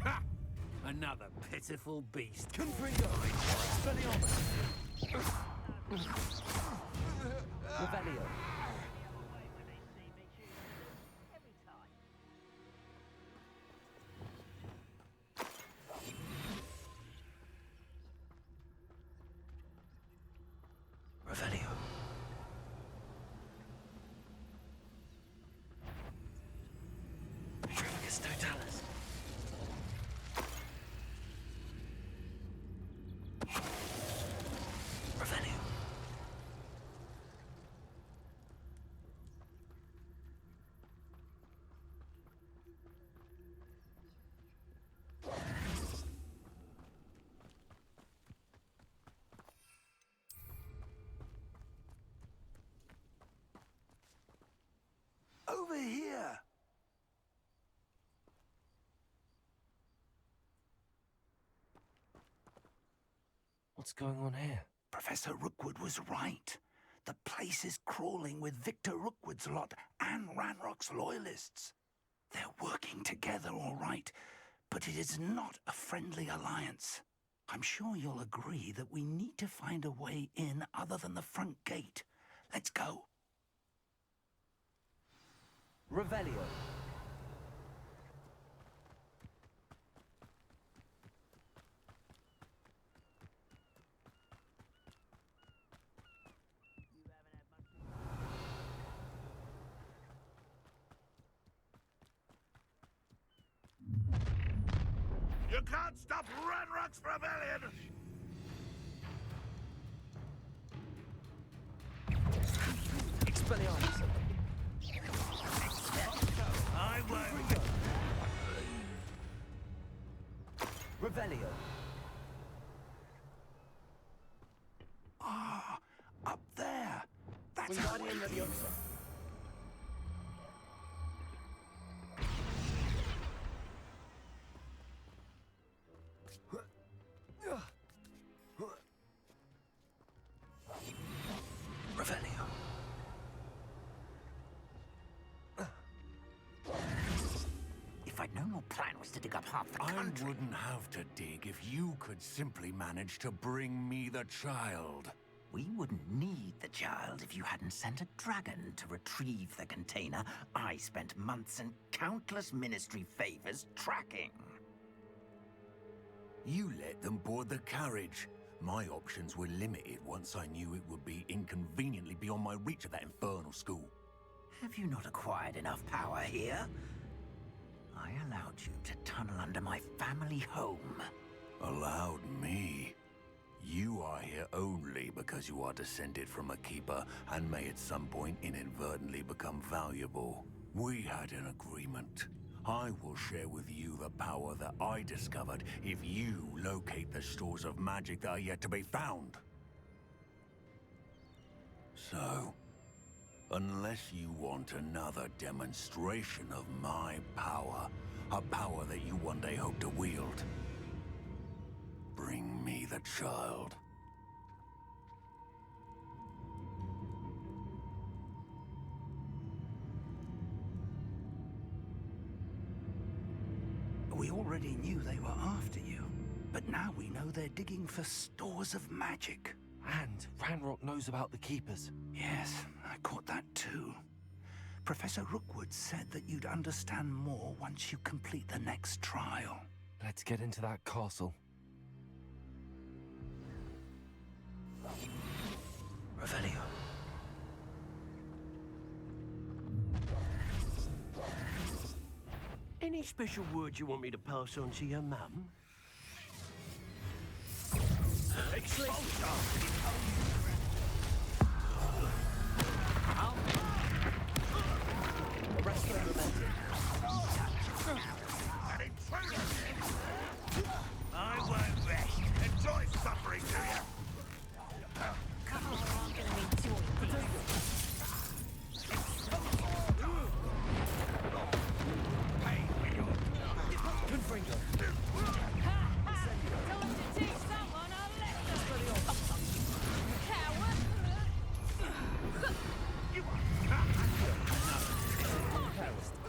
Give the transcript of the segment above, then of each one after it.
Ha! Another pitiful beast. Confringo! Expelliarmus! Revelio. Revelio. Trificus Totalis. Revelio. Over here! What's going on here? Professor Rookwood was right. The place is crawling with Victor Rookwood's lot and Ranrock's loyalists. They're working together all right, but it is not a friendly alliance. I'm sure you'll agree that we need to find a way in other than the front gate. Let's go. Revelio. You can't stop Ranrock's rebellion! Expelliarmus. I won't. Revelio. Ah, up there. That's how Wingardium it Leviosa. Revelio. If I'd known your plan was to dig up half the I country... wouldn't have to dig if you could simply manage to bring me the child. We wouldn't need the child if you hadn't sent a dragon to retrieve the container I spent months and countless ministry favors tracking. You let them board the carriage. My options were limited once I knew it would be inconveniently beyond my reach at that infernal school. Have you not acquired enough power here? I allowed you to tunnel under my family home. Allowed me? You are here only because you are descended from a keeper and may at some point inadvertently become valuable. We had an agreement. I will share with you the power that I discovered if you locate the stores of magic that are yet to be found. So, unless you want another demonstration of my power, a power that you one day hope to wield, bring me the child. We already knew they were after you, but now we know they're digging for stores of magic. And Ranrock knows about the Keepers. Yes, I caught that too. Professor Rookwood said that you'd understand more once you complete the next trial. Let's get into that castle. Revelio. Any special words you want me to pass on to your mum? I won't rest. Enjoy suffering, do you? Confringo.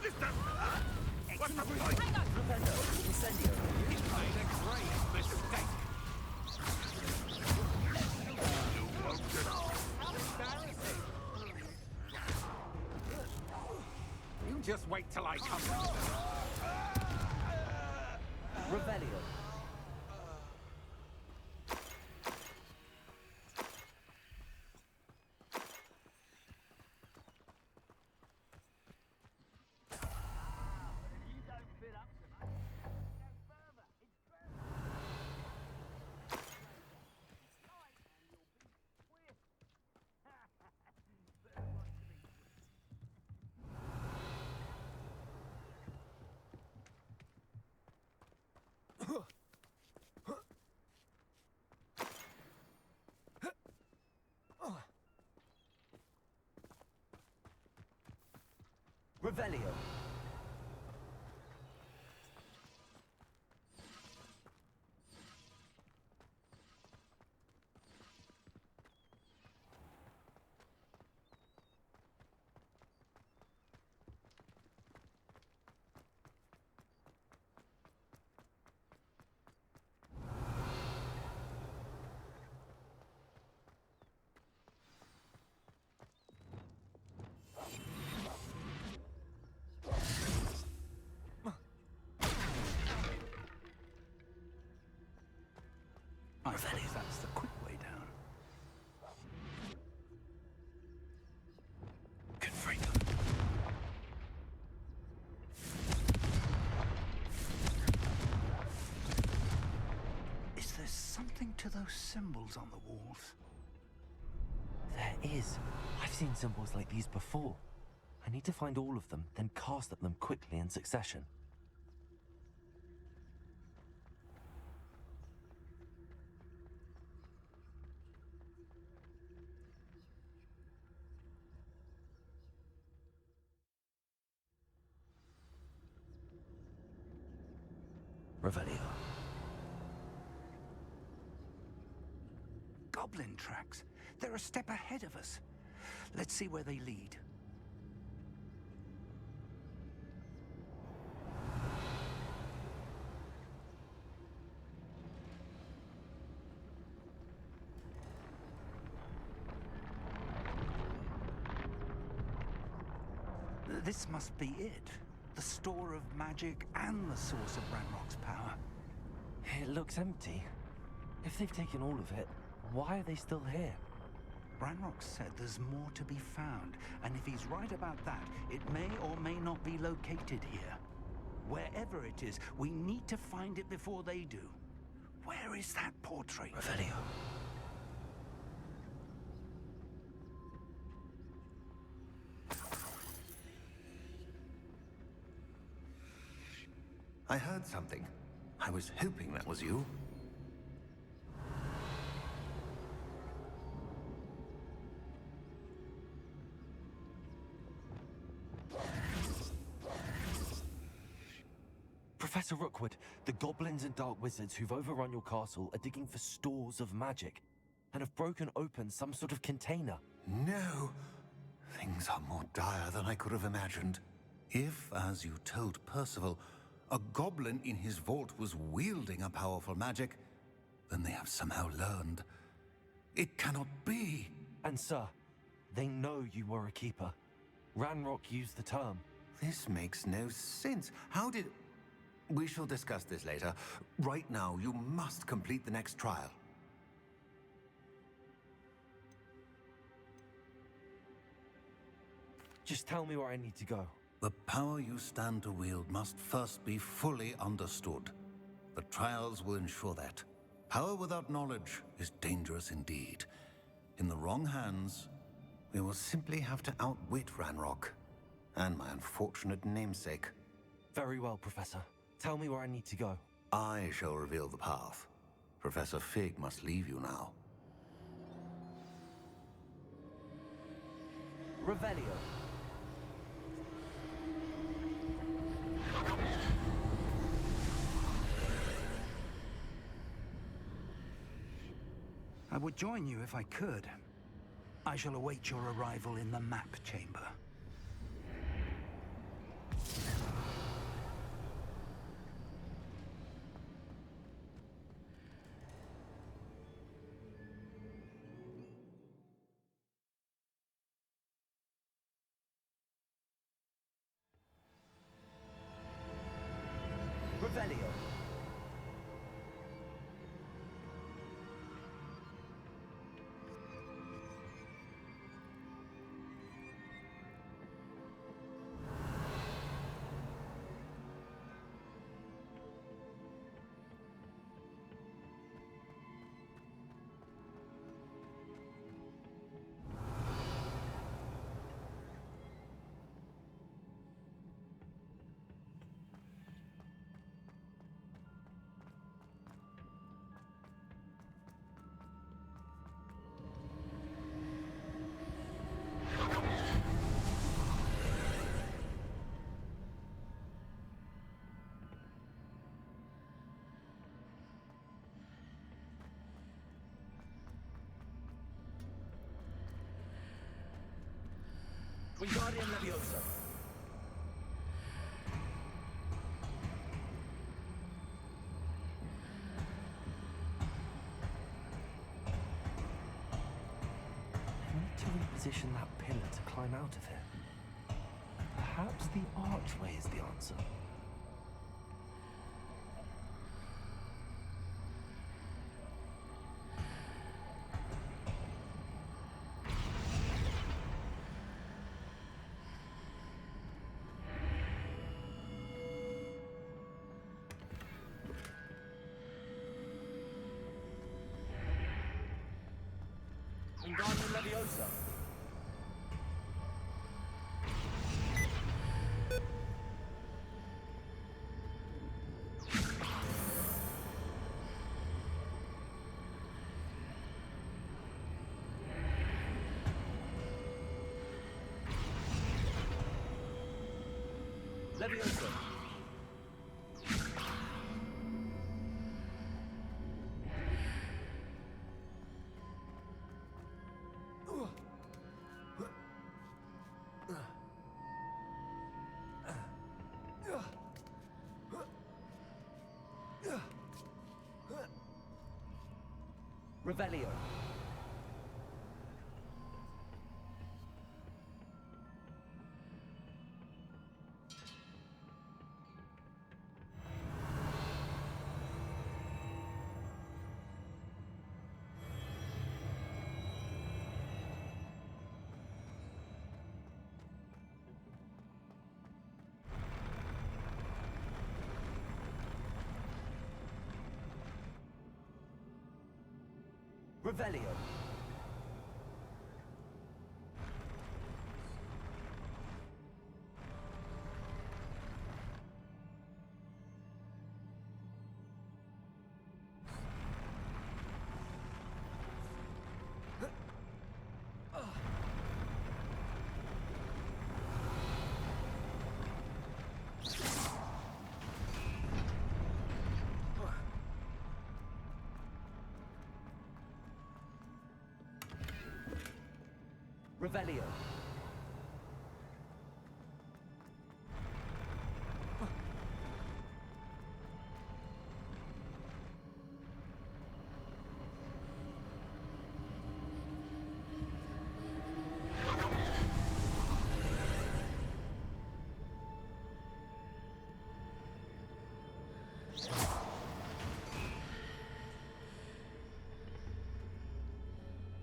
This Just wait till I come. Revelio. Revelio. I suppose that's the quick way down. Confringo. Is there something to those symbols on the walls? There is. I've seen symbols like these before. I need to find all of them, then cast at them quickly in succession. Revelio. Goblin tracks. They're a step ahead of us. Let's see where they lead. This must be it. The store of magic and the source of Ranrock's power. It looks empty. If they've taken all of it, why are they still here? Ranrock said there's more to be found, and if he's right about that, it may or may not be located here. Wherever it is, we need to find it before they do. Where is that portrait? Revelio. I heard something. I was hoping that was you. Professor Rookwood, the goblins and dark wizards who've overrun your castle are digging for stores of magic and have broken open some sort of container. No. Things are more dire than I could have imagined. If, as you told Percival, a goblin in his vault was wielding a powerful magic, then they have somehow learned. It cannot be. And sir, they know you were a keeper. Ranrock used the term. This makes no sense. How did... We shall discuss this later. Right now, you must complete the next trial. Just tell me where I need to go. The power you stand to wield must first be fully understood. The trials will ensure that. Power without knowledge is dangerous indeed. In the wrong hands, we will simply have to outwit Ranrock and my unfortunate namesake. Very well, Professor. Tell me where I need to go. I shall reveal the path. Professor Fig must leave you now. Revelio. I would join you if I could. I shall await your arrival in the map chamber. Wingardium Leviosa. I need to reposition that pillar to climb out of here. Perhaps the archway is the answer. Wingardium Leviosa. Leviosa. Revelio. Revelio. Revelio.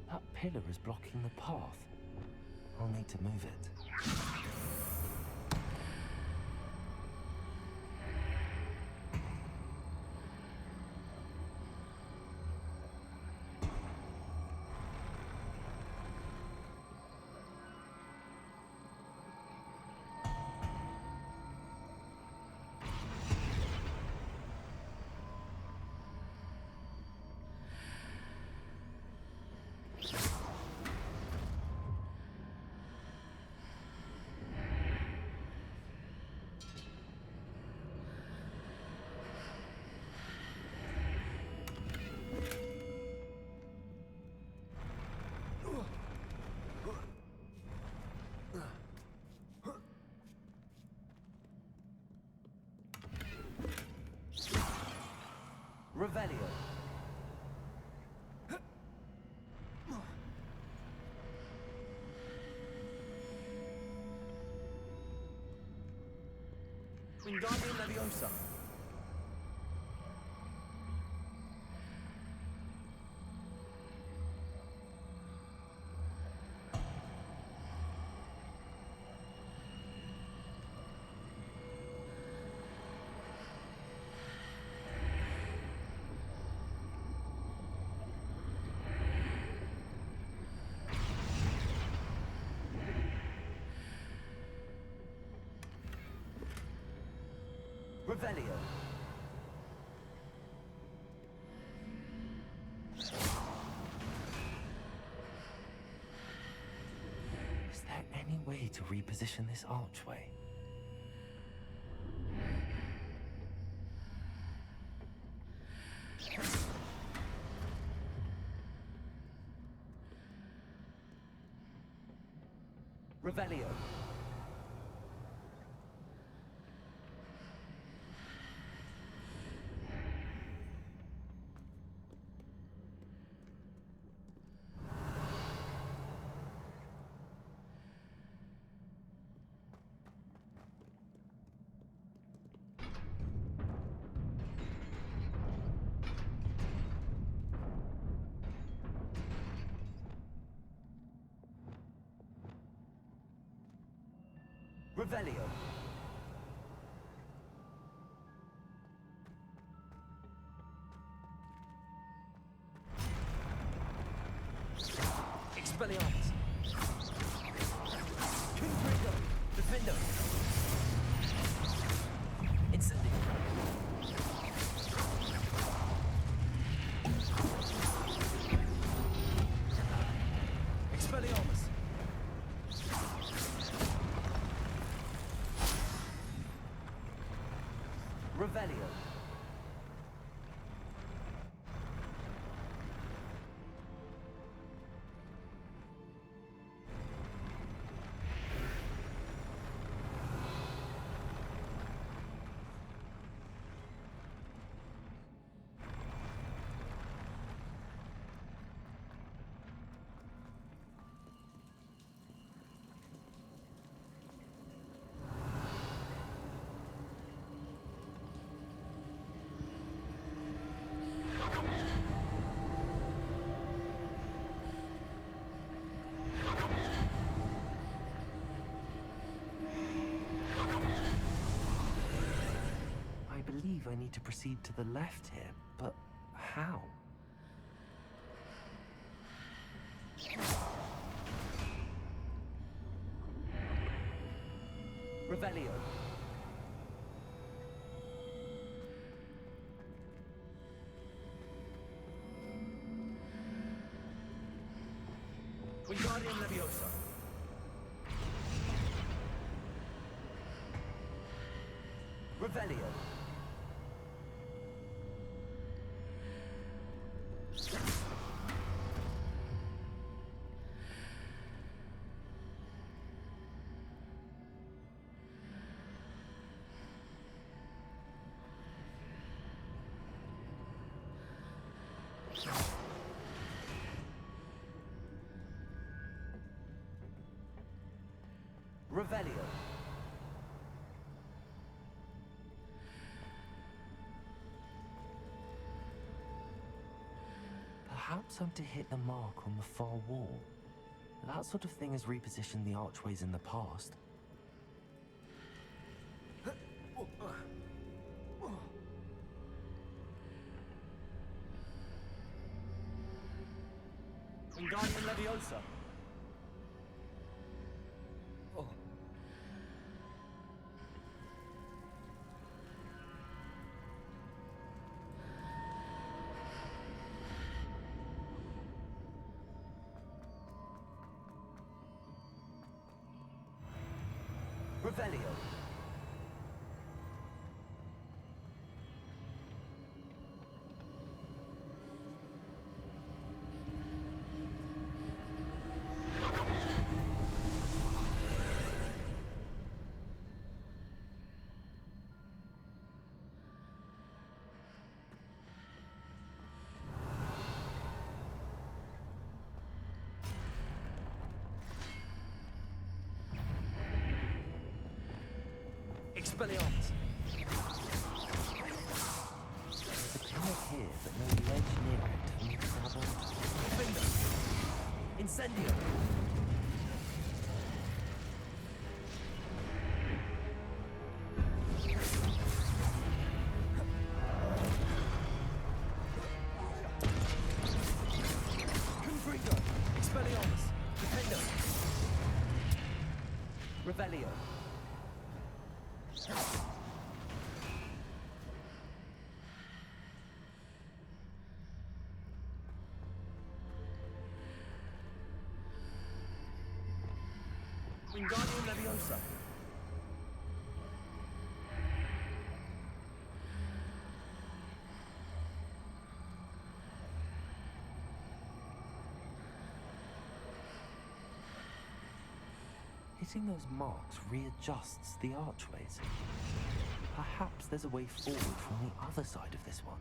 That pillar is blocking the path. I'll need to move it. Revelio. Wingardium Leviosa. Revelio. Is there any way to reposition this archway? Revelio. Revelio. Expelliarmus. Confringo. Defendo. Incendio. Expelliarmus. Revelio. I believe I need to proceed to the left here, but how? Revelio. Wingardium Leviosa. Revelio. Revelio. Perhaps I'm to hit the mark on the far wall. That sort of thing has repositioned the archways in the past. Wingardium Leviosa. Revelio. Expelliarmus. There's a pillar here, but no ledge near it for me to grab onto. Finger. Incendio. Confringo. Expelliarmus. Defendo. Revelio. Wingardium Leviosa. It Fixing those marks readjusts the archways. Perhaps there's a way forward from the other side of this one.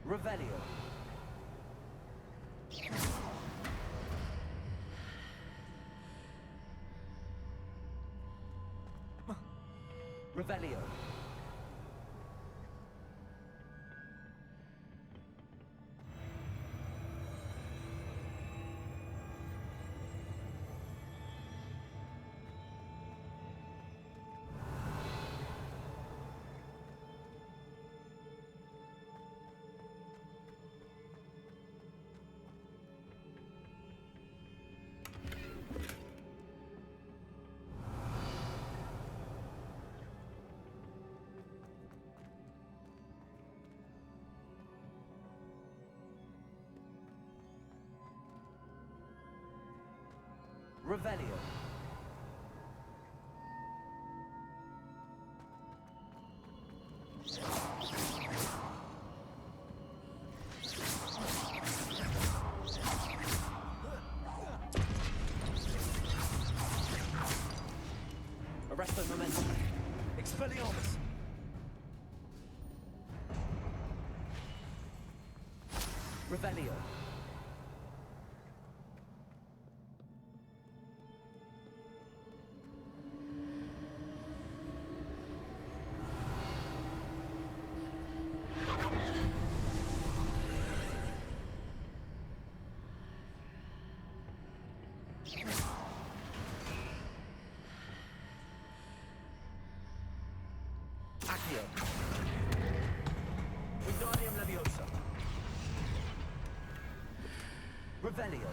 Revelio. Revelio. Revelio. Arresto momentum. Expelliarmus. Revelio. Accio. Wingardium Leviosa. Revelio.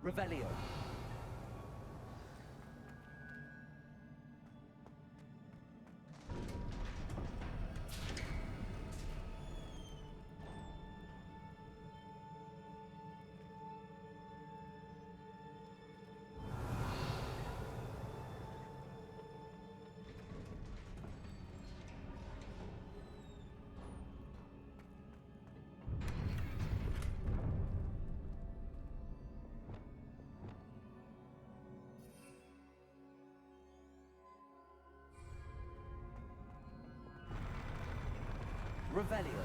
Revelio. Revelio.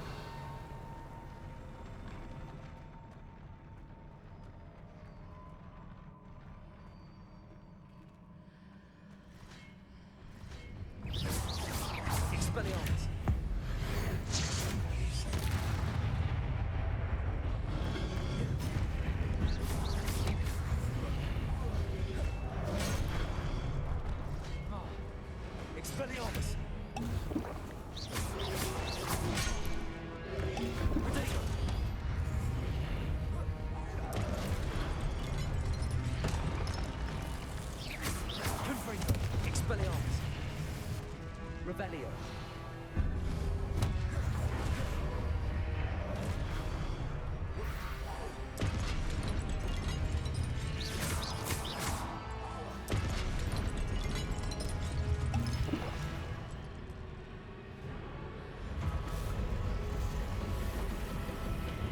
Expelliarmus. Expelliarmus. Expelliarmus. Revelio.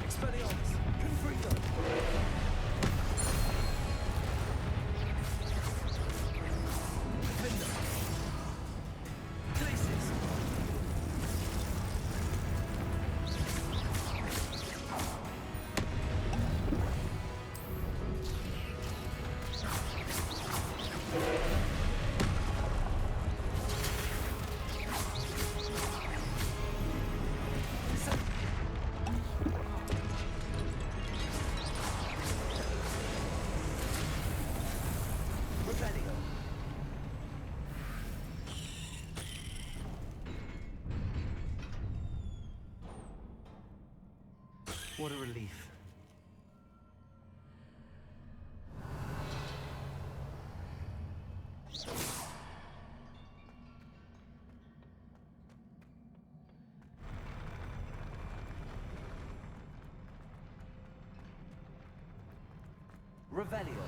Expelliarmus. Confringo. Defender. Glacis. What a relief. Revelio.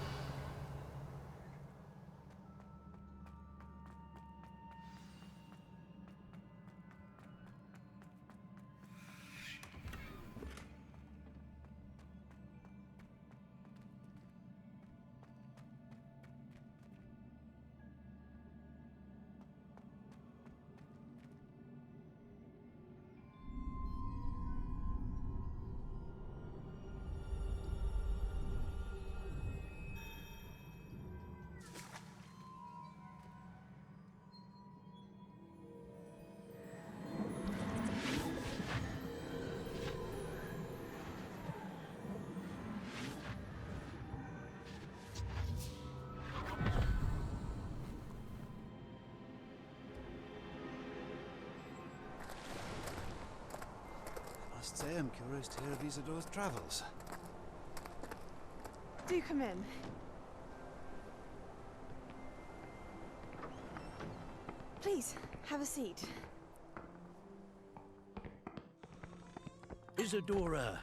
Must say I'm curious to hear of Isidore's travels. Do come in. Please, have a seat. Isadora,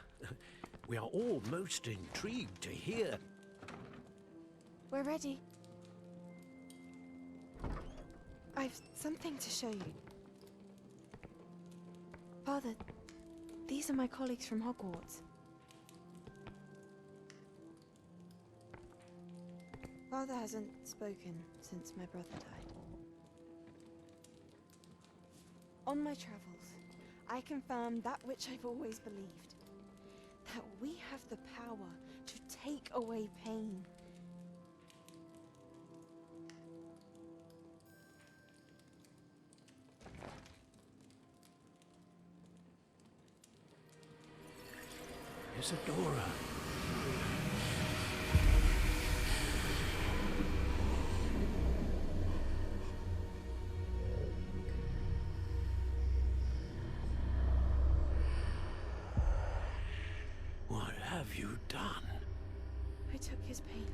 we are all most intrigued to hear. We're ready. I've something to show you. Father, these are my colleagues from Hogwarts. Father hasn't spoken since my brother died. On my travels, I confirmed that which I've always believed. That we have the power to take away pain. Isadora. What have you done? I took his pain.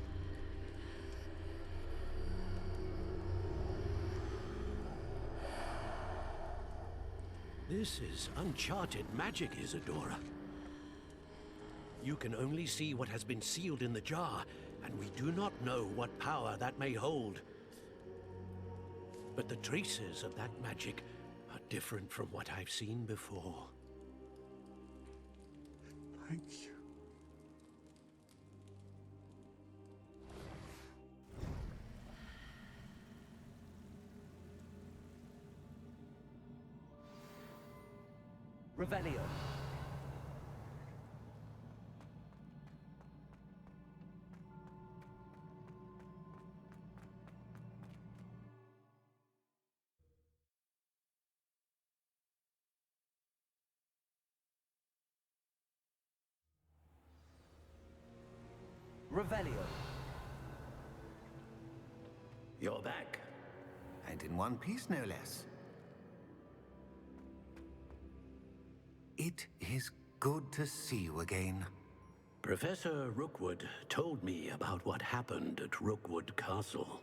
This is uncharted magic, Isadora. You can only see what has been sealed in the jar, and we do not know what power that may hold. But the traces of that magic are different from what I've seen before. Thank you. Revelio. Revelio. You're back. And in one piece, no less. It is good to see you again. Professor Rookwood told me about what happened at Rookwood Castle.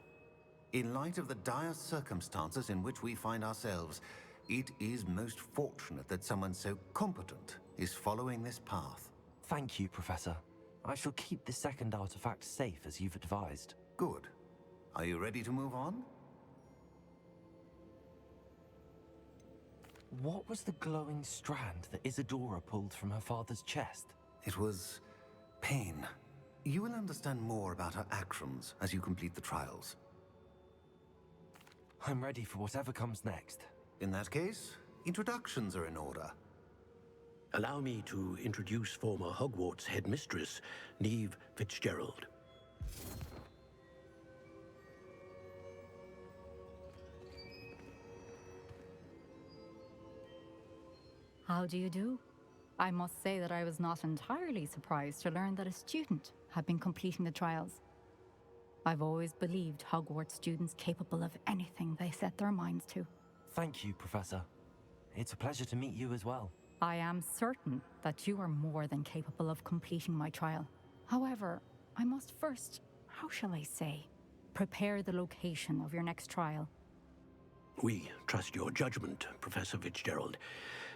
In light of the dire circumstances in which we find ourselves, it is most fortunate that someone so competent is following this path. Thank you, Professor. I shall keep the second artifact safe as you've advised. Good. Are you ready to move on? What was the glowing strand that Isadora pulled from her father's chest? It was pain. You will understand more about her actions as you complete the trials. I'm ready for whatever comes next. In that case, introductions are in order. Allow me to introduce former Hogwarts headmistress, Neve Fitzgerald. How do you do? I must say that I was not entirely surprised to learn that a student had been completing the trials. I've always believed Hogwarts students capable of anything they set their minds to. Thank you, Professor. It's a pleasure to meet you as well. I am certain that you are more than capable of completing my trial. However, I must first, how shall I say, prepare the location of your next trial. We trust your judgment, Professor Fitzgerald.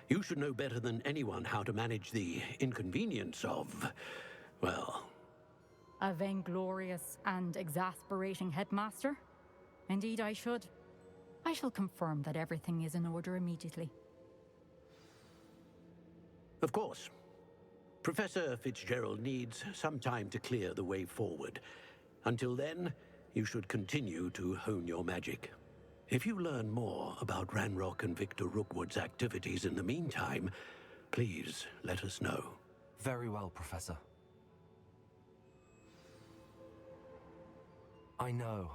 You should know better than anyone how to manage the inconvenience of, well... A vainglorious and exasperating headmaster? Indeed I should. I shall confirm that everything is in order immediately. Of course. Professor Fitzgerald needs some time to clear the way forward. Until then, you should continue to hone your magic. If you learn more about Ranrock and Victor Rookwood's activities in the meantime, please let us know. Very well, Professor. I know.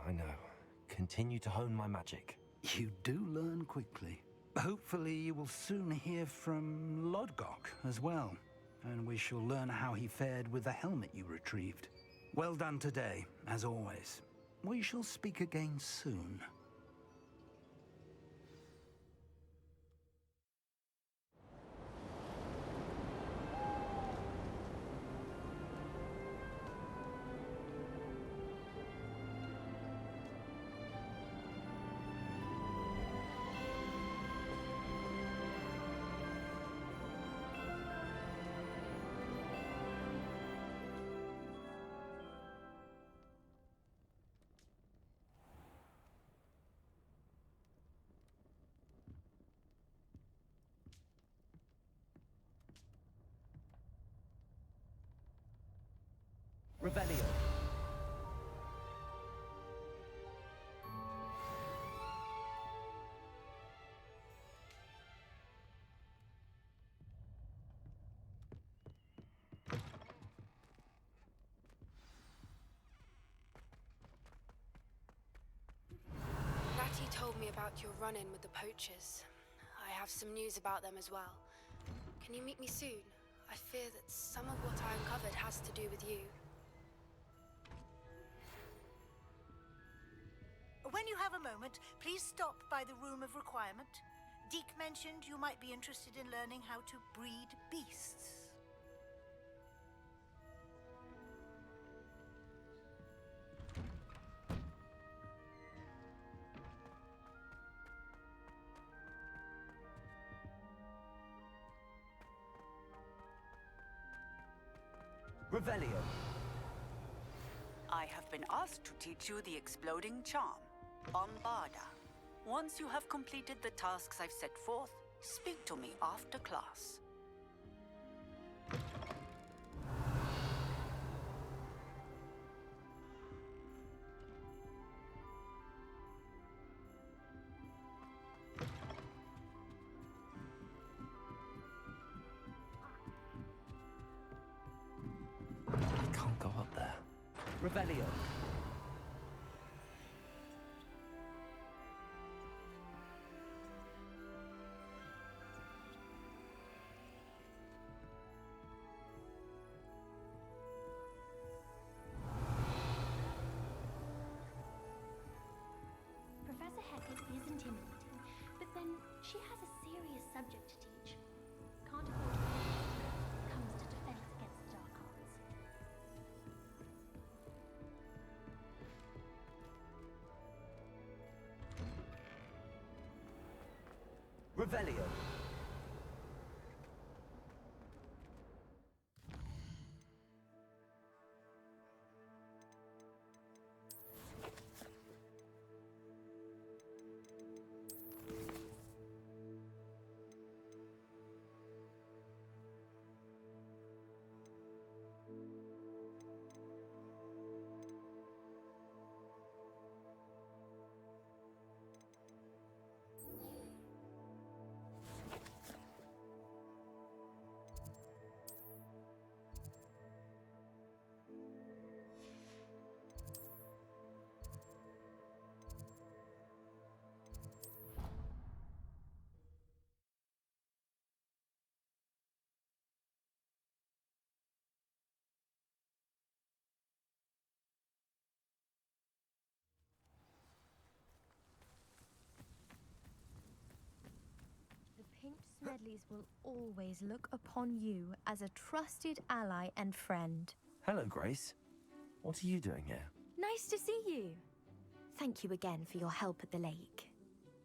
Continue to hone my magic. You do learn quickly. Hopefully you will soon hear from Lodgok as well, and we shall learn how he fared with the helmet you retrieved. Well done today, as always. We shall speak again soon. Revelio. Natty told me about your run-in with the poachers. I have some news about them as well. Can you meet me soon? I fear that some of what I uncovered has to do with you. When you have a moment, please stop by the Room of Requirement. Deke mentioned you might be interested in learning how to breed beasts. Revelio. I have been asked to teach you the exploding charm, Bombarda. Once you have completed the tasks I've set forth, speak to me after class. I can't go up there. Revelio. Professor Hackett is intimidating, but then she has a serious subject to teach. Can't afford to when it comes to defense against the dark arts. Revelio. Imps Medleys will always look upon you as a trusted ally and friend. Hello, Grace. What are you doing here? Nice to see you. Thank you again for your help at the lake.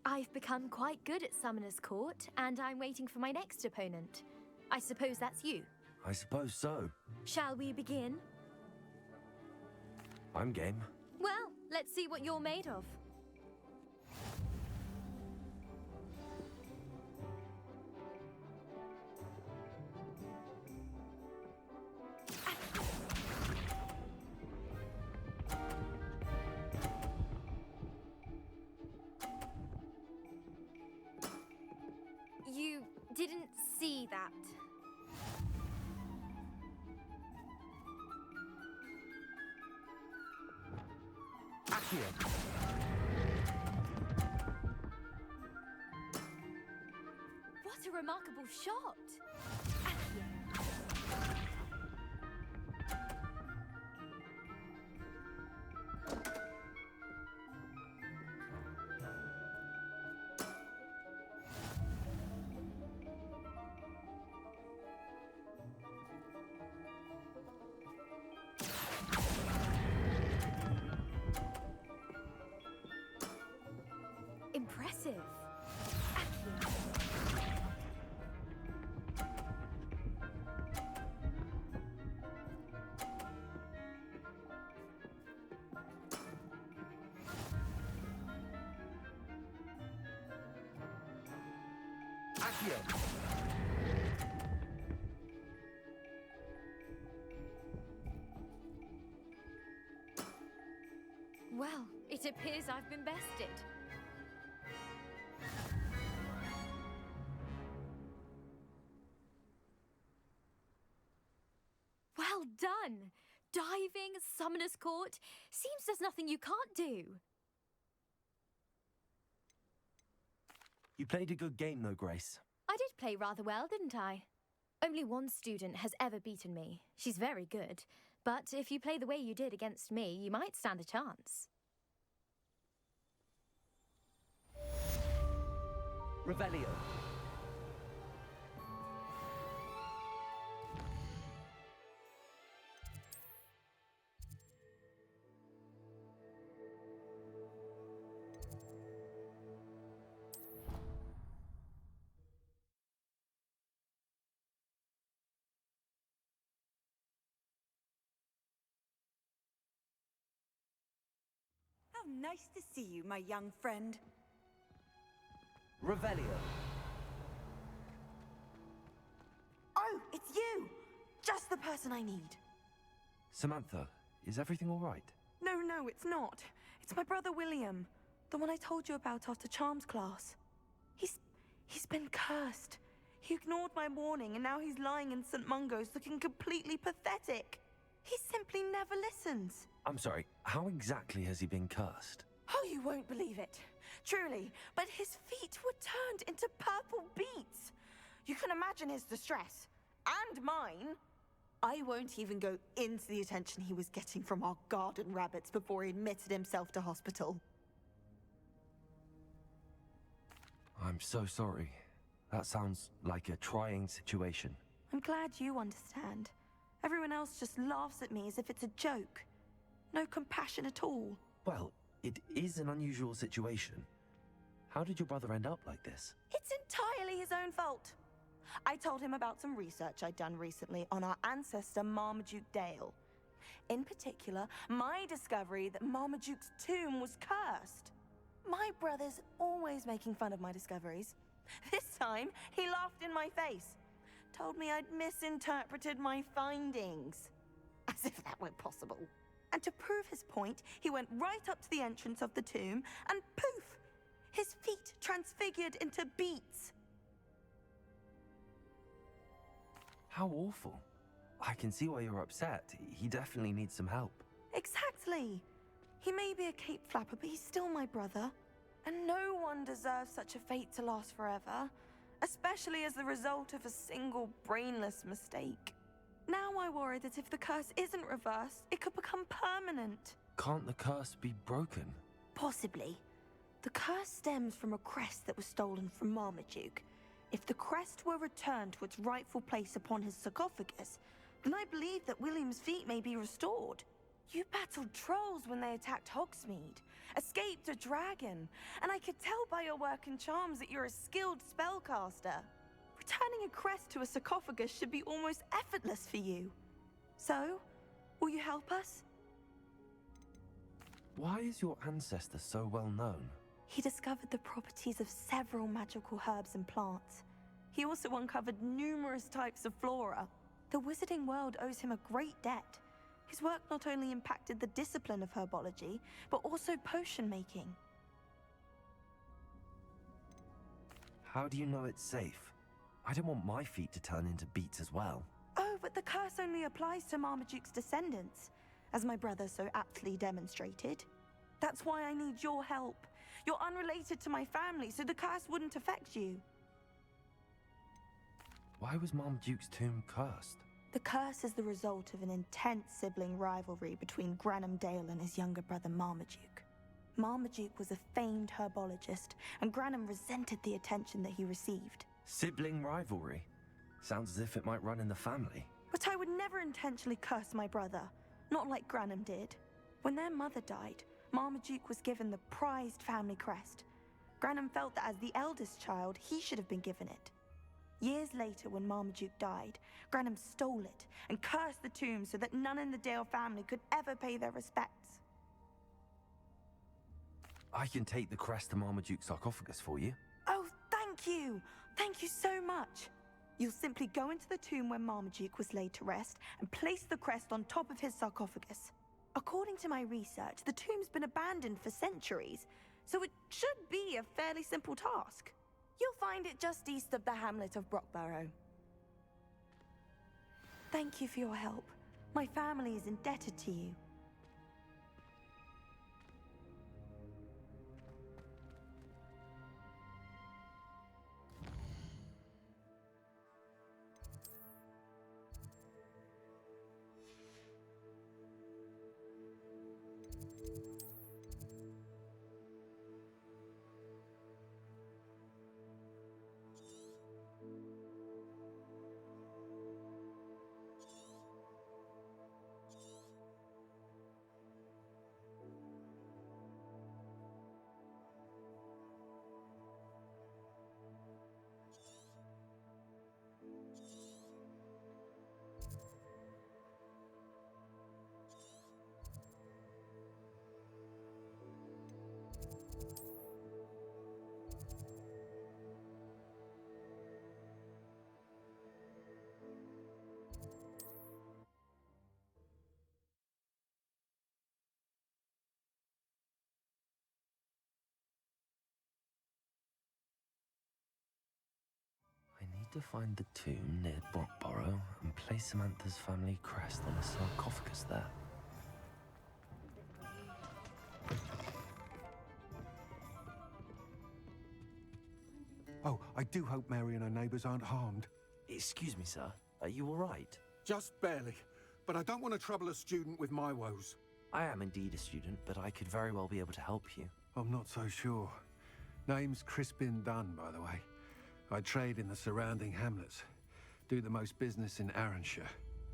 I've become quite good at Summoner's Court, and I'm waiting for my next opponent. I suppose that's you. I suppose so. Shall we begin? I'm game. Well, let's see what you're made of. You didn't see that. Accio. What a remarkable shot! Accio. Impressive. Accio. Accio. Well, it appears I've been bested. Well done! Diving, Summoner's Court. Seems there's nothing you can't do. You played a good game, though, Grace. I did play rather well, didn't I? Only one student has ever beaten me. She's very good. But if you play the way you did against me, you might stand a chance. Revelio. How nice to see you, my young friend. Revelio. Oh, it's you! Just the person I need. Samantha, is everything all right? No, it's not. It's my brother William. The one I told you about after Charms class. He's been cursed. He ignored my warning and now he's lying in St. Mungo's looking completely pathetic. He simply never listens. I'm sorry, how exactly has he been cursed? Oh, you won't believe it. Truly, but his feet were turned into purple beets. You can imagine his distress. And mine. I won't even go into the attention he was getting from our garden rabbits before he admitted himself to hospital. I'm so sorry. That sounds like a trying situation. I'm glad you understand. Everyone else just laughs at me as if it's a joke. No compassion at all. Well, it is an unusual situation. How did your brother end up like this? It's entirely his own fault. I told him about some research I'd done recently on our ancestor Marmaduke Dale. In particular, my discovery that Marmaduke's tomb was cursed. My brother's always making fun of my discoveries. This time, he laughed in my face. Told me I'd misinterpreted my findings. As if that weren't possible. And to prove his point, he went right up to the entrance of the tomb and poof! His feet transfigured into beets. How awful. I can see why you're upset. He definitely needs some help. Exactly. He may be a cape flapper, but he's still my brother. And no one deserves such a fate to last forever. Especially as the result of a single brainless mistake. Now I worry that if the curse isn't reversed, it could become permanent. Can't the curse be broken? Possibly. The curse stems from a crest that was stolen from Marmaduke. If the crest were returned to its rightful place upon his sarcophagus, then I believe that William's feat may be restored. You battled trolls when they attacked Hogsmeade, escaped a dragon, and I could tell by your work and charms that you're a skilled spellcaster. Returning a crest to a sarcophagus should be almost effortless for you. So, will you help us? Why is your ancestor so well known? He discovered the properties of several magical herbs and plants. He also uncovered numerous types of flora. The wizarding world owes him a great debt. His work not only impacted the discipline of herbology, but also potion making. How do you know it's safe? I don't want my feet to turn into beets as well. Oh, but the curse only applies to Marmaduke's descendants, as my brother so aptly demonstrated. That's why I need your help. You're unrelated to my family, so the curse wouldn't affect you. Why was Marmaduke's tomb cursed? The curse is the result of an intense sibling rivalry between Granham Dale and his younger brother Marmaduke. Marmaduke was a famed herbologist, and Granham resented the attention that he received. Sibling rivalry? Sounds as if it might run in the family. But I would never intentionally curse my brother, not like Granham did. When their mother died, Marmaduke was given the prized family crest. Granham felt that as the eldest child, he should have been given it. Years later, when Marmaduke died, Granham stole it and cursed the tomb so that none in the Dale family could ever pay their respects. I can take the crest to Marmaduke's sarcophagus for you. Oh, thank you! Thank you so much! You'll simply go into the tomb where Marmaduke was laid to rest and place the crest on top of his sarcophagus. According to my research, the tomb's been abandoned for centuries, so it should be a fairly simple task. You'll find it just east of the hamlet of Brockborough. Thank you for your help. My family is indebted to you. I need to find the tomb near Brockborough and place Samantha's family crest on the sarcophagus there. Oh, I do hope Mary and her neighbours aren't harmed. Excuse me, sir. Are you all right? Just barely. But I don't want to trouble a student with my woes. I am indeed a student, but I could very well be able to help you. I'm not so sure. Name's Crispin Dunn, by the way. I trade in the surrounding hamlets. Do the most business in Arranshire.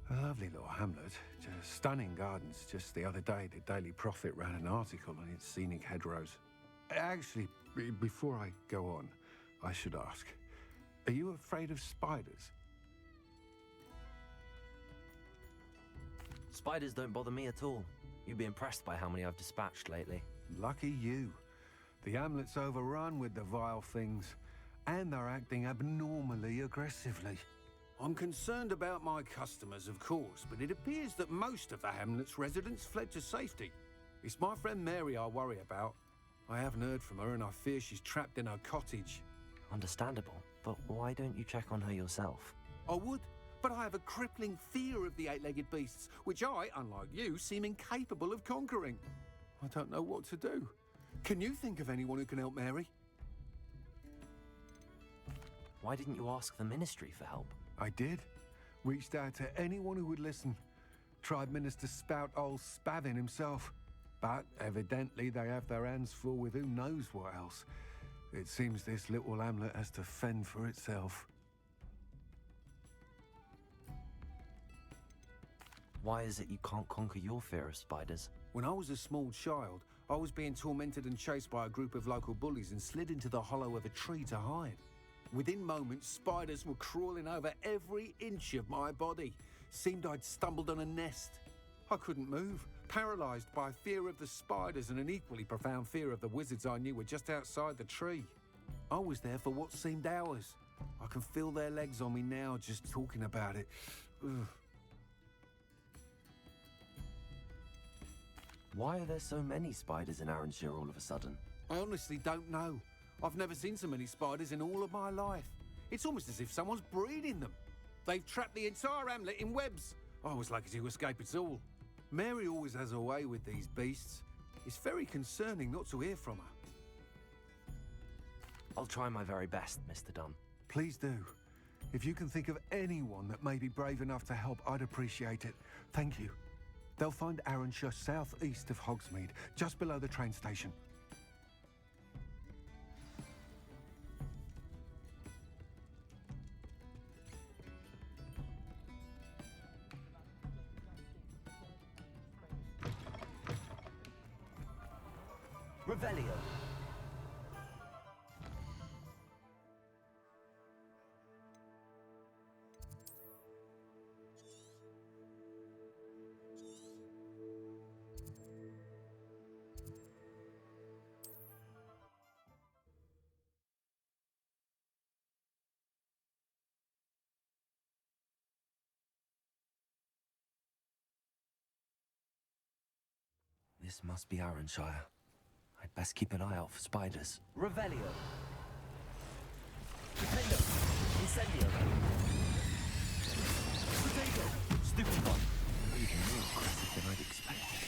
A lovely little hamlet. Just stunning gardens. Just the other day, the Daily Prophet ran an article on its scenic hedgerows. Actually, before I go on, I should ask, are you afraid of spiders? Spiders don't bother me at all. You'd be impressed by how many I've dispatched lately. Lucky you. The hamlet's overrun with the vile things, and they're acting abnormally aggressively. I'm concerned about my customers, of course, but it appears that most of the hamlet's residents fled to safety. It's my friend Mary I worry about. I haven't heard from her, and I fear she's trapped in her cottage. Understandable, but why don't you check on her yourself? I would, but I have a crippling fear of the eight-legged beasts, which I, unlike you, seem incapable of conquering. I don't know what to do. Can you think of anyone who can help Mary? Why didn't you ask the ministry for help? I did. Reached out to anyone who would listen. Tried Minister Spout old Spavin himself. But evidently they have their hands full with who knows what else. It seems this little hamlet has to fend for itself. Why is it you can't conquer your fear of spiders? When I was a small child, I was being tormented and chased by a group of local bullies and slid into the hollow of a tree to hide. Within moments, spiders were crawling over every inch of my body. Seemed I'd stumbled on a nest. I couldn't move, paralysed by fear of the spiders and an equally profound fear of the wizards I knew were just outside the tree. I was there for what seemed hours. I can feel their legs on me now just talking about it. Ugh. Why are there so many spiders in Arranshire all of a sudden? I honestly don't know. I've never seen so many spiders in all of my life. It's almost as if someone's breeding them. They've trapped the entire hamlet in webs. I was lucky to escape it all. Mary always has a way with these beasts. It's very concerning not to hear from her. I'll try my very best, Mr. Dunn. Please do. If you can think of anyone that may be brave enough to help, I'd appreciate it. Thank you. They'll find Arranshire southeast of Hogsmeade, just below the train station. Revelio. This must be Arranshire. I'd best keep an eye out for spiders. Revelio. Potato. Incendio. Potato. Stupid one. Even more aggressive than I'd expected.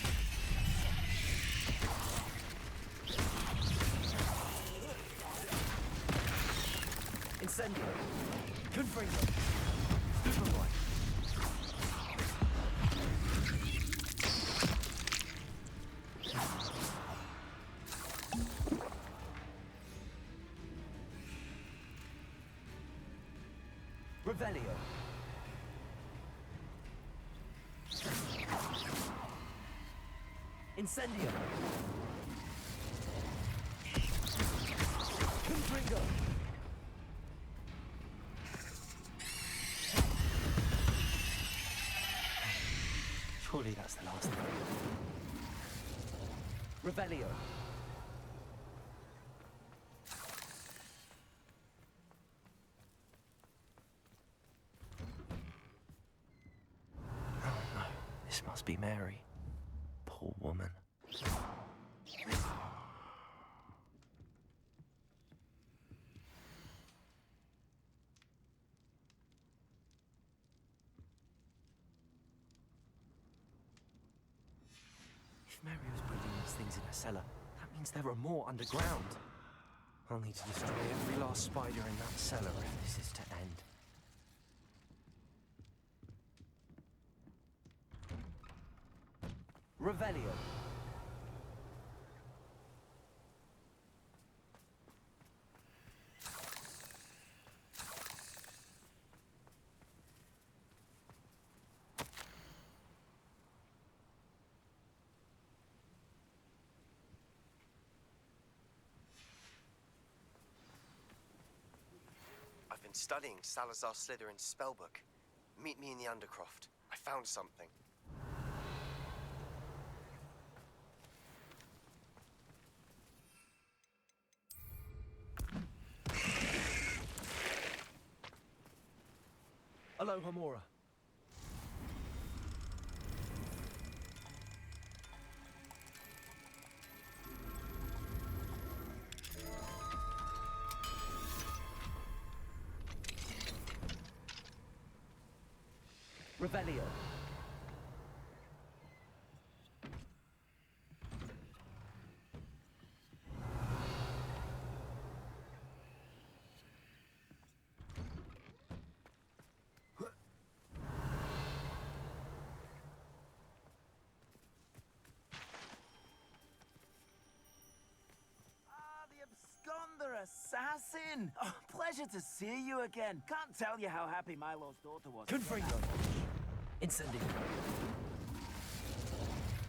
Incendio. Confringo. Stupid boy. Revelio. Incendio. Confringo. Surely that's the last of them. Revelio. This must be Mary. Poor woman. If Mary was breeding these things in her cellar, that means there are more underground. I'll need to destroy every last spider in that cellar if this is to end. Revelio. I've been studying Salazar Slytherin's spellbook. Meet me in the Undercroft. I found something. Aloha Mora. Revelio. assassin! Oh, pleasure to see you again. Can't tell you how happy my lost daughter was. Confringo. Incendio.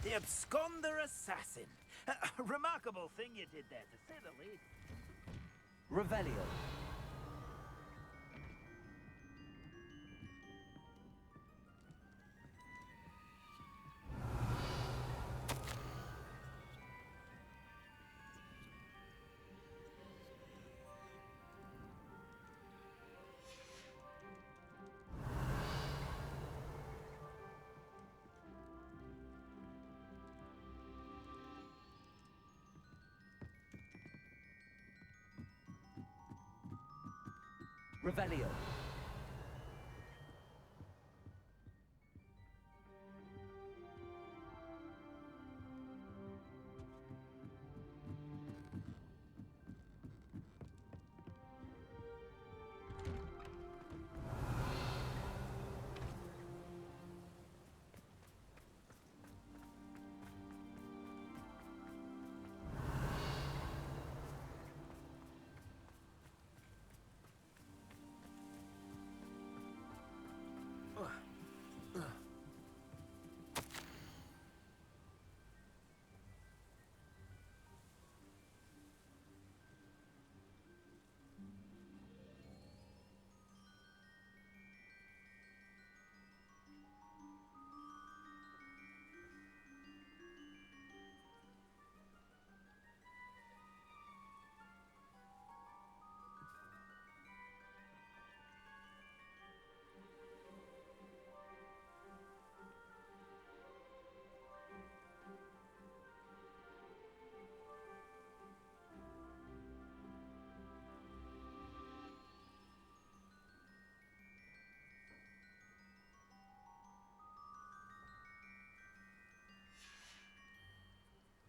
The absconder assassin. A remarkable thing you did there, to say the least. Revelio. Revelio.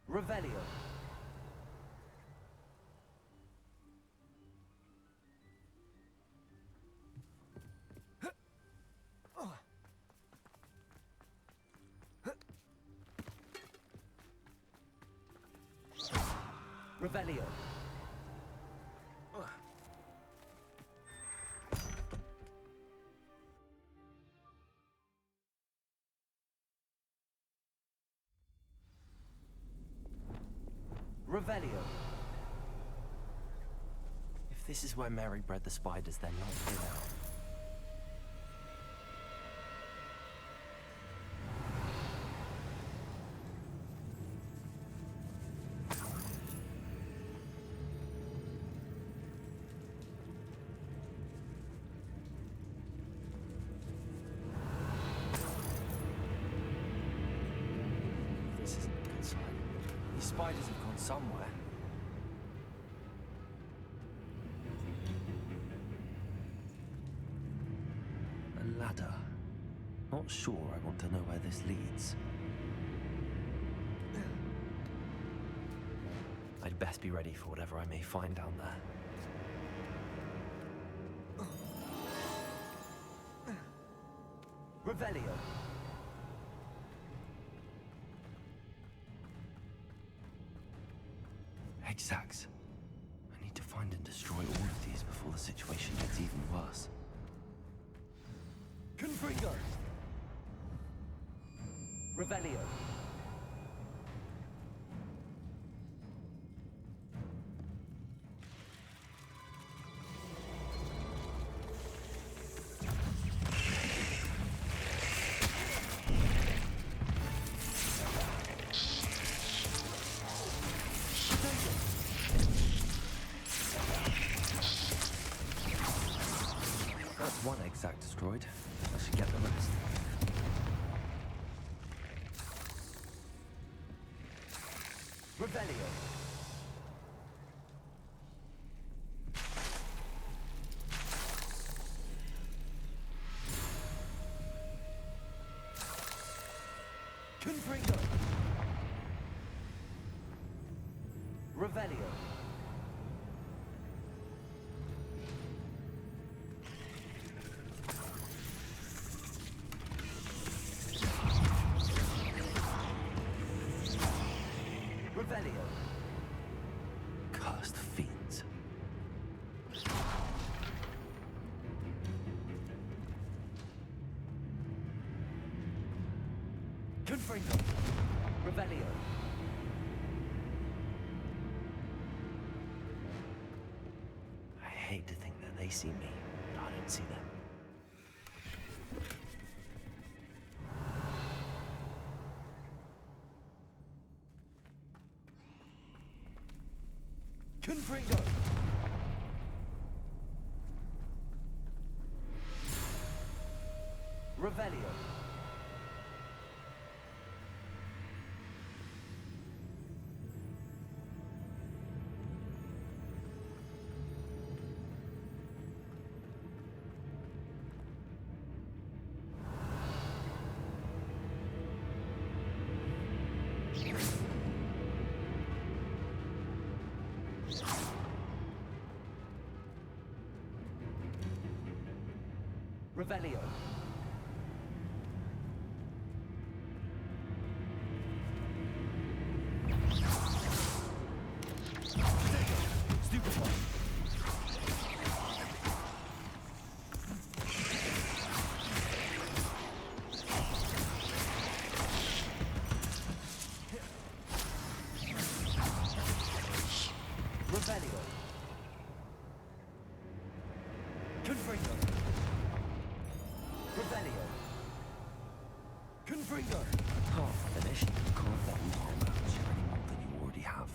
Revelio. Revelio. Revelio. If this is where Mary bred the spiders, they're not here now. This isn't a good sign. These spiders have gone somewhere. A ladder. Not sure I want to know where this leads. I'd best be ready for whatever I may find down there. Revelio. Exacts. I need to find and destroy all of these before the situation gets even worse. Confringo. Revelio. That's one exact destroyed. I should get the rest. Revelio. Confringo. Revelio. Revelio. Cursed fiends. Confringo. Revelio. I hate to think that they see me, but I don't see them. Confringo. Revelio. Revelio. Stupefy. Revelio. Confringo. Revelio. Confringo. Half finished. Can't let you harm out any more than you already have.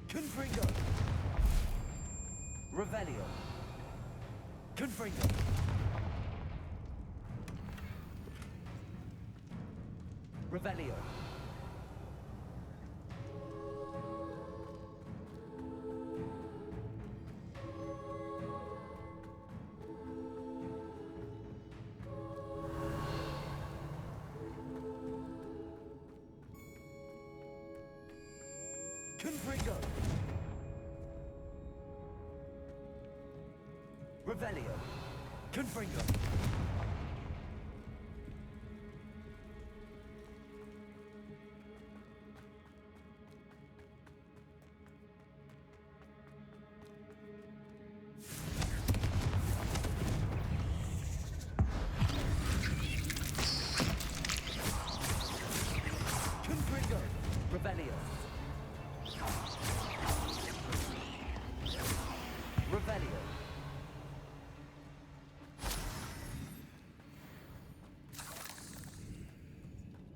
Confringo. Revelio. Confringo. Revelio. Confringo. Revelio. Confringo. Confringo. Revelio. Revelio.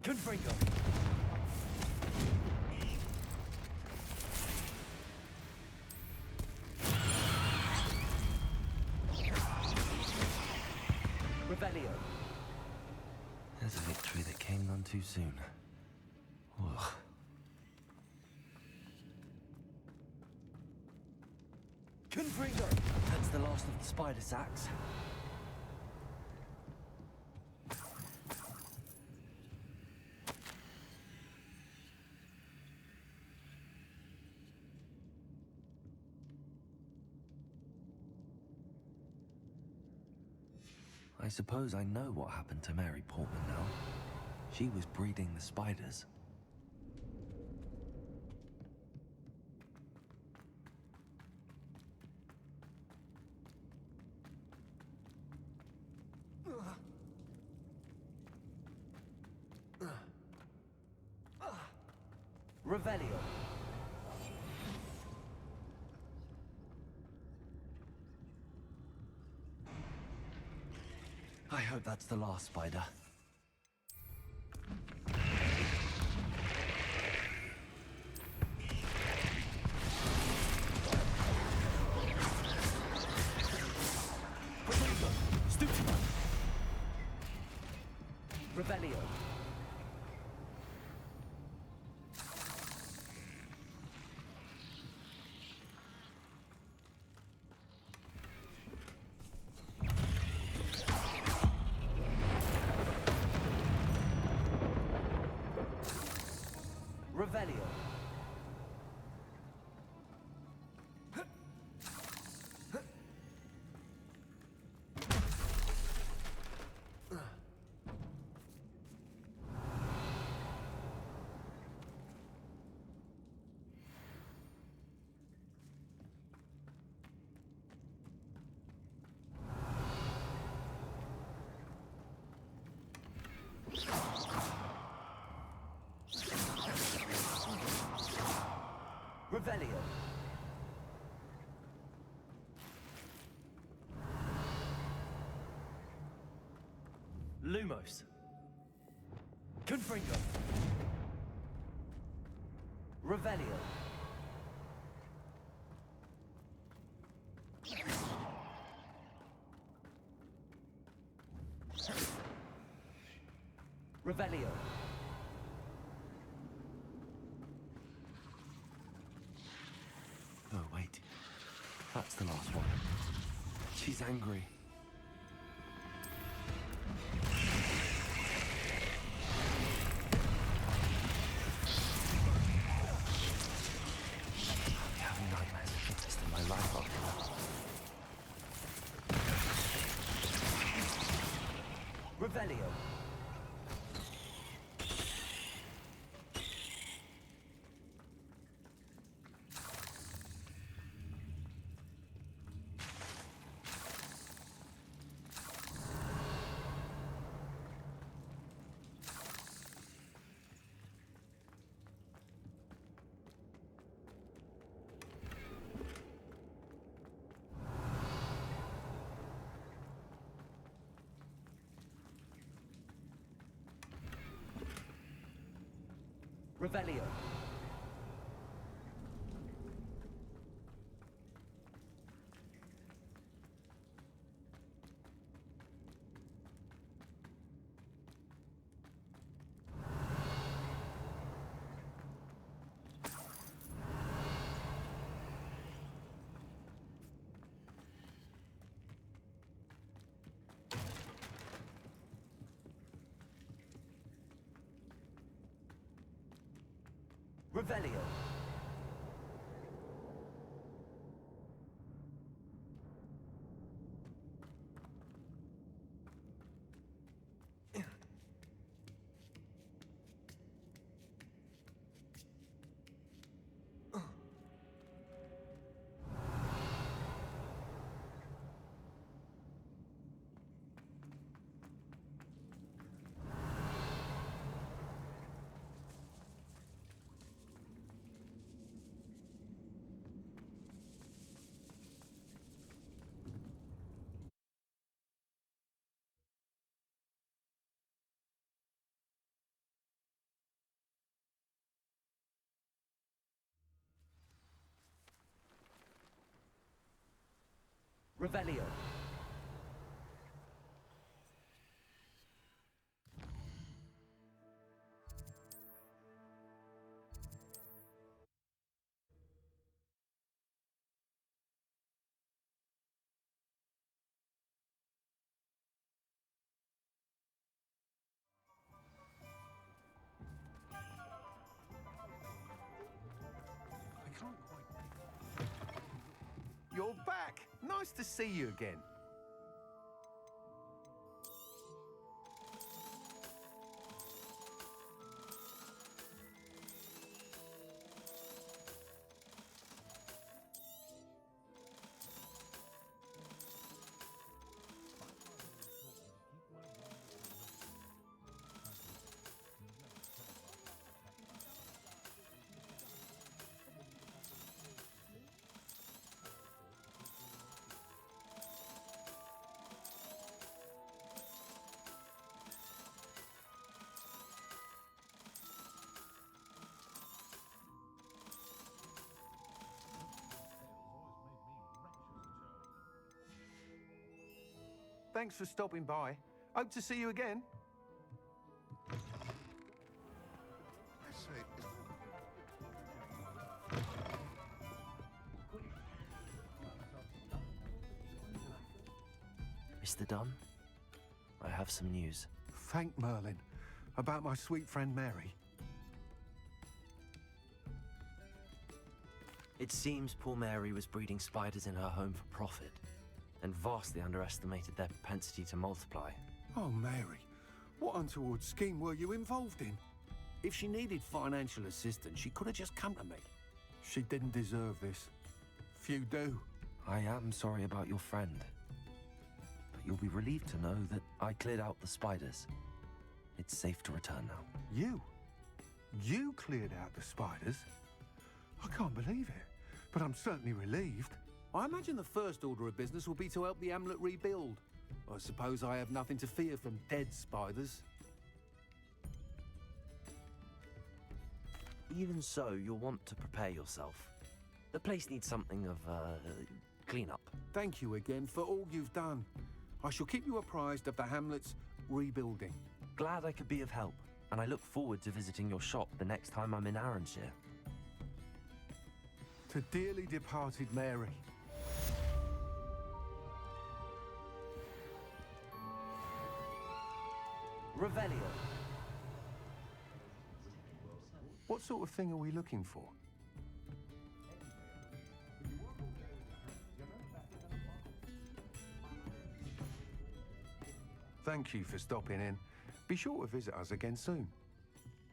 Confringo. Revelio. There's a victory that came none too soon. Ugh. Confringo! That's the last of the spider sacks. I suppose I know what happened to Mary Portman now. She was breeding the spiders. Revelio. I hope that's the last spider. Stupefy. Revelio. Revelio. Revelio. Lumos. Confringo. Revelio. Revelio. Oh, wait. That's the last one. She's angry. I'll be having nightmares for the rest of my life after that. Revelio. Revelio. Revelio. Revelio. You're back! Nice to see you again. Thanks for stopping by. Hope to see you again. Mr. Dunn, I have some news. Thank Merlin. About my sweet friend Mary. It seems poor Mary was breeding spiders in her home for profit, and vastly underestimated their propensity to multiply. Oh, Mary. What untoward scheme were you involved in? If she needed financial assistance, she could have just come to me. She didn't deserve this. Few do. I am sorry about your friend. But you'll be relieved to know that I cleared out the spiders. It's safe to return now. You? You cleared out the spiders? I can't believe it, but I'm certainly relieved. I imagine the first order of business will be to help the amulet rebuild. I suppose I have nothing to fear from dead spiders. Even so, you'll want to prepare yourself. The place needs something of clean-up. Thank you again for all you've done. I shall keep you apprised of the hamlet's rebuilding. Glad I could be of help, and I look forward to visiting your shop the next time I'm in Arranshire. To dearly departed Mary. Revelio. What sort of thing are we looking for? Thank you for stopping in. Be sure to visit us again soon.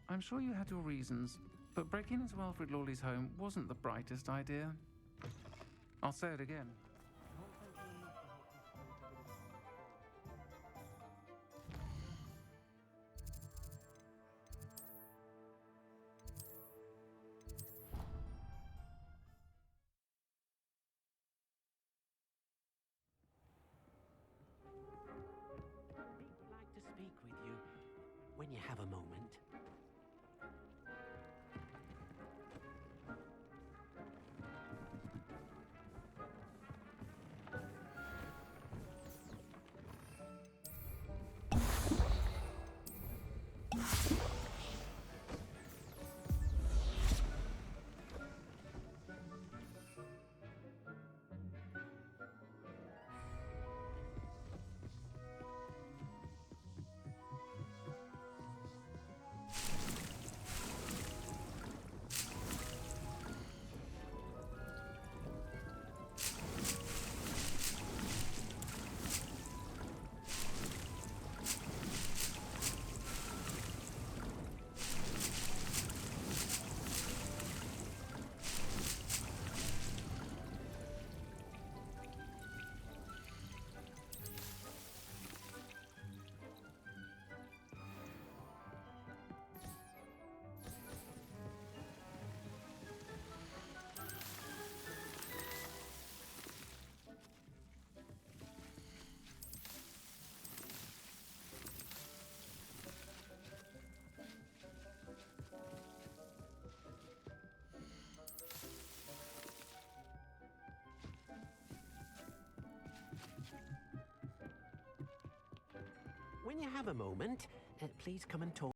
I'm sure you had your reasons, but breaking into Alfred Lawley's home wasn't the brightest idea. I'll say it again. I'd like to speak with you when you have a moment. When you have a moment, please come and talk.